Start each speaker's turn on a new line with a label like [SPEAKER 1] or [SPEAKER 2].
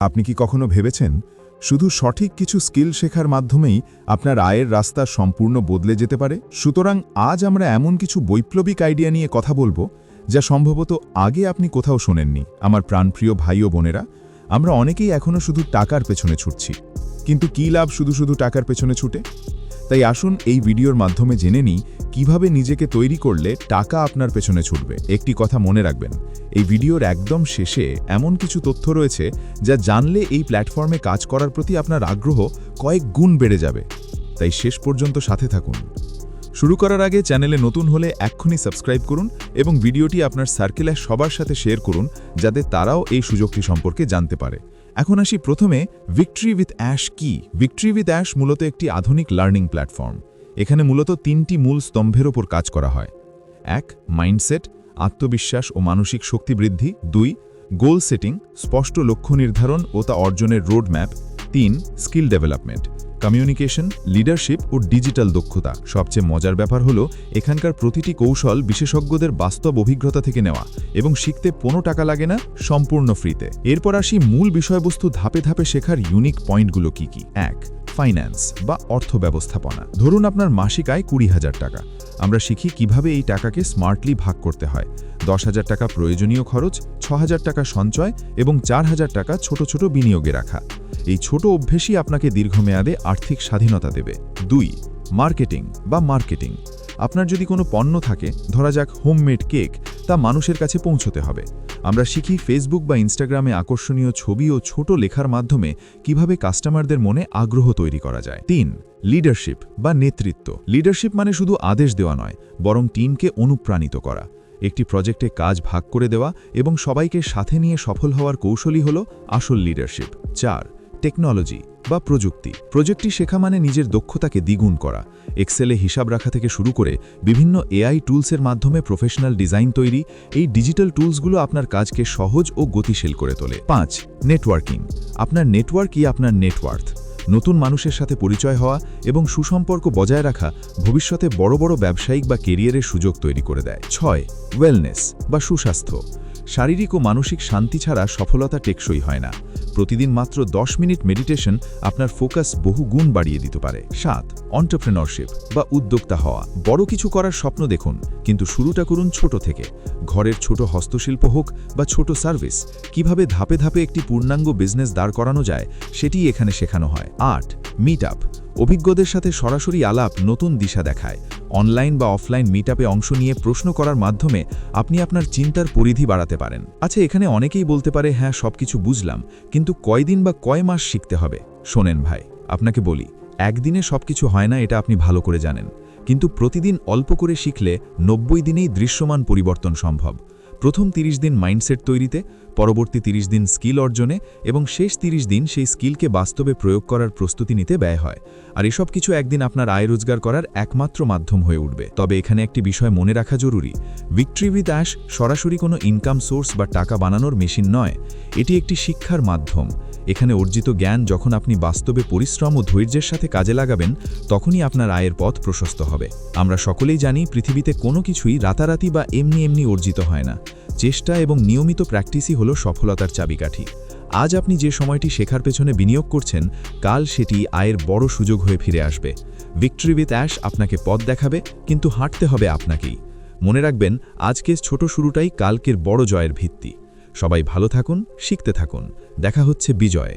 [SPEAKER 1] আপনি কি কখনো ভেবেছেন শুধু সঠিক কিছু স্কিল শেখার মাধ্যমেই আপনার আয়ের রাস্তা সম্পূর্ণ বদলে যেতে পারে? সুতরাং আজ আমরা এমন কিছু বৈপ্লবিক আইডিয়া নিয়ে কথা বলবো যা সম্ভবত আগে আপনি কোথাও শোনেননি। আমার প্রাণপ্রিয় ভাই ও বোনেরা, আমরা অনেকেই এখনও শুধু টাকার পেছনে ছুটছি, কিন্তু কী লাভ শুধু টাকার পেছনে ছুটে? তাই আসুন এই ভিডিওর মাধ্যমে জেনে নিই কিভাবে নিজেকে তৈরি করলে টাকা আপনার পেছনে ছুটবে। একটি কথা মনে রাখবেন, এই ভিডিওর একদম শেষে এমন কিছু তথ্য রয়েছে যা জানলে এই প্ল্যাটফর্মে কাজ করার প্রতি আপনার আগ্রহ কয়েক গুণ বেড়ে যাবে। তাই শেষ পর্যন্ত সাথে থাকুন। শুরু করার আগে চ্যানেলে নতুন হলে এক্ষুনি সাবস্ক্রাইব করুন এবং ভিডিওটি আপনার সার্কেলে সবার সাথে শেয়ার করুন, যাতে তারাও এই সুযোগটি সম্পর্কে জানতে পারে। এখন আসি প্রথমে ভিক্টরি উইথ অ্যাশ কি। ভিক্টরি উইথ অ্যাশ মূলত একটি আধুনিক লার্নিং প্ল্যাটফর্ম। এখানে মূলত তিনটি মূল স্তম্ভের ওপর কাজ করা হয়। 1. মাইন্ডসেট, আত্মবিশ্বাস ও মানসিক শক্তি বৃদ্ধি। 2. গোল সেটিং, স্পষ্ট লক্ষ্য নির্ধারণ ও তা অর্জনের roadmap. 3. Skill development, communication, leadership ও ডিজিটাল দক্ষতা। সবচেয়ে মজার ব্যাপার হলো এখানকার প্রতিটি কৌশল বিশেষজ্ঞদের বাস্তব অভিজ্ঞতা থেকে নেওয়া এবং শিখতে কোনো টাকা লাগে না, সম্পূর্ণ ফ্রিতে। এরপর আসি মূল বিষয়বস্তু, ধাপে ধাপে শেখার ইউনিক পয়েন্টগুলো কি কি। 1. ফাইন্যান্স বা অর্থ ব্যবস্থাপনা। ধরুন আপনার মাসিক আয় 20,000 টাকা। আমরা শিখি কিভাবে এই টাকাকে স্মার্টলি ভাগ করতে হয়। 10,000 টাকা প্রয়োজনীয় খরচ, 6,000 টাকা সঞ্চয় এবং 4,000 টাকা ছোট ছোট বিনিয়োগে রাখা। এই ছোট অভ্যেসই আপনাকে দীর্ঘমেয়াদে আর্থিক স্বাধীনতা দেবে। 2. মার্কেটিং বা মার্কেটিং। আপনার যদি কোনো পণ্য থাকে, ধরা যাক হোমমেড কেক, তা মানুষের কাছে পৌঁছতে হবে। আমরা শিখি ফেসবুক বা ইনস্টাগ্রামে আকর্ষণীয় ছবি ও ছোট লেখার মাধ্যমে কিভাবে কাস্টমারদের মনে আগ্রহ তৈরি করা যায়। 3. লিডারশিপ বা নেতৃত্ব। লিডারশিপ মানে শুধু আদেশ দেওয়া নয়, বরং টিমকে অনুপ্রাণিত করা। একটি প্রজেক্টে কাজ ভাগ করে দেওয়া এবং সবাইকে সাথে নিয়ে সফল হওয়ার কৌশলই হল আসল লিডারশিপ। 4. টেকনোলজি বা প্রযুক্তি। প্রযুক্তি শেখা মানে নিজের দক্ষতাকে দ্বিগুণ করা। এক্সেলে হিসাব রাখা থেকে শুরু করে বিভিন্ন এআই টুলসের মাধ্যমে প্রফেশনাল ডিজাইন তৈরি। এই ডিজিটাল টুলসগুলো আপনার কাজকে সহজ ও গতিশীল করে তোলে। 5. নেটওয়ার্কিং। আপনার নেটওয়ার্কই আপনার নেটওয়ার্থ। নতুন মানুষের সাথে পরিচয় হওয়া এবং সুসম্পর্ক বজায় রাখা ভবিষ্যতে বড় বড় ব্যবসায়িক বা কেরিয়ারের সুযোগ তৈরি করে দেয়। 6. ওয়েলনেস বা সুস্বাস্থ্য। শারীরিক ও মানসিক শান্তি ছাড়া সফলতা টেকসই হয় না। প্রতিদিন মাত্র 10 মিনিট মেডিটেশন আপনার ফোকাস বহু গুণ বাড়িয়ে দিতে পারে। 7. এন্টারপ্রেনারশিপ বা উদ্যোক্তা হওয়া। বড় কিছু করার স্বপ্ন দেখুন, কিন্তু শুরুটা করুন ছোট থেকে। ঘরের ছোট হস্তশিল্প হোক বা ছোট সার্ভিস, কিভাবে ধাপে ধাপে একটি পূর্ণাঙ্গ বিজনেস দাঁড় করানো যায় সেটি এখানে শেখানো হয়। 8. Meet up. অভিজ্ঞদের সাথে সরাসরি আলাপ নতুন দিশা দেখায়। অনলাইন বা অফলাইন মিটআপে অংশ নিয়ে প্রশ্ন করার মাধ্যমে আপনি আপনার চিন্তার পরিধি বাড়াতে পারেন। আচ্ছা, এখানে অনেকেই বলতে পারে, হ্যাঁ সবকিছু বুঝলাম, কিন্তু কয়দিন বা কয় মাস শিখতে হবে? শোনেন ভাই, আপনাকে বলি, একদিনে সবকিছু হয় না, এটা আপনি ভালো করে জানেন। কিন্তু প্রতিদিন অল্প করে শিখলে 90 দিনেই দৃশ্যমান পরিবর্তন সম্ভব। প্রথম 30 দিন মাইন্ডসেট তৈরিতে, পরবর্তী 30 দিন স্কিল অর্জনে এবং শেষ 30 দিন সেই স্কিলকে বাস্তবে প্রয়োগ করার প্রস্তুতি নিতে ব্যয় হয়। আর এসব কিছু একদিন আপনার আয় রোজগার করার একমাত্র মাধ্যম হয়ে উঠবে। তবে এখানে একটি বিষয় মনে রাখা জরুরি, ভিক্টরি উইথ অ্যাশ সরাসরি কোনো ইনকাম সোর্স বা টাকা বানানোর মেশিন নয়। এটি একটি শিক্ষার মাধ্যম। এখানে অর্জিত জ্ঞান যখন আপনি বাস্তবে পরিশ্রম ও ধৈর্যের সাথে কাজে লাগাবেন, তখনই আপনার আয়ের পথ প্রশস্ত হবে। আমরা সকলেই জানি, পৃথিবীতে কোনো কিছুই রাতারাতি বা এমনি অর্জিত হয় না। চেষ্টা এবং নিয়মিত প্র্যাকটিসই হলো সফলতার চাবিকাঠি। আজ আপনি যে সময়টি শেখার পেছনে বিনিয়োগ করছেন, কাল সেটি আয়ের বড় সুযোগ হয়ে ফিরে আসবে। ভিক্টরি উইথ অ্যাশ আপনাকে পথ দেখাবে, কিন্তু হাঁটতে হবে আপনাকেই। মনে রাখবেন, আজকের ছোট শুরুটাই কালকের বড় জয়ের ভিত্তি। সবাই ভালো থাকুন, শিখতে থাকুন। দেখা হচ্ছে বিজয়ে।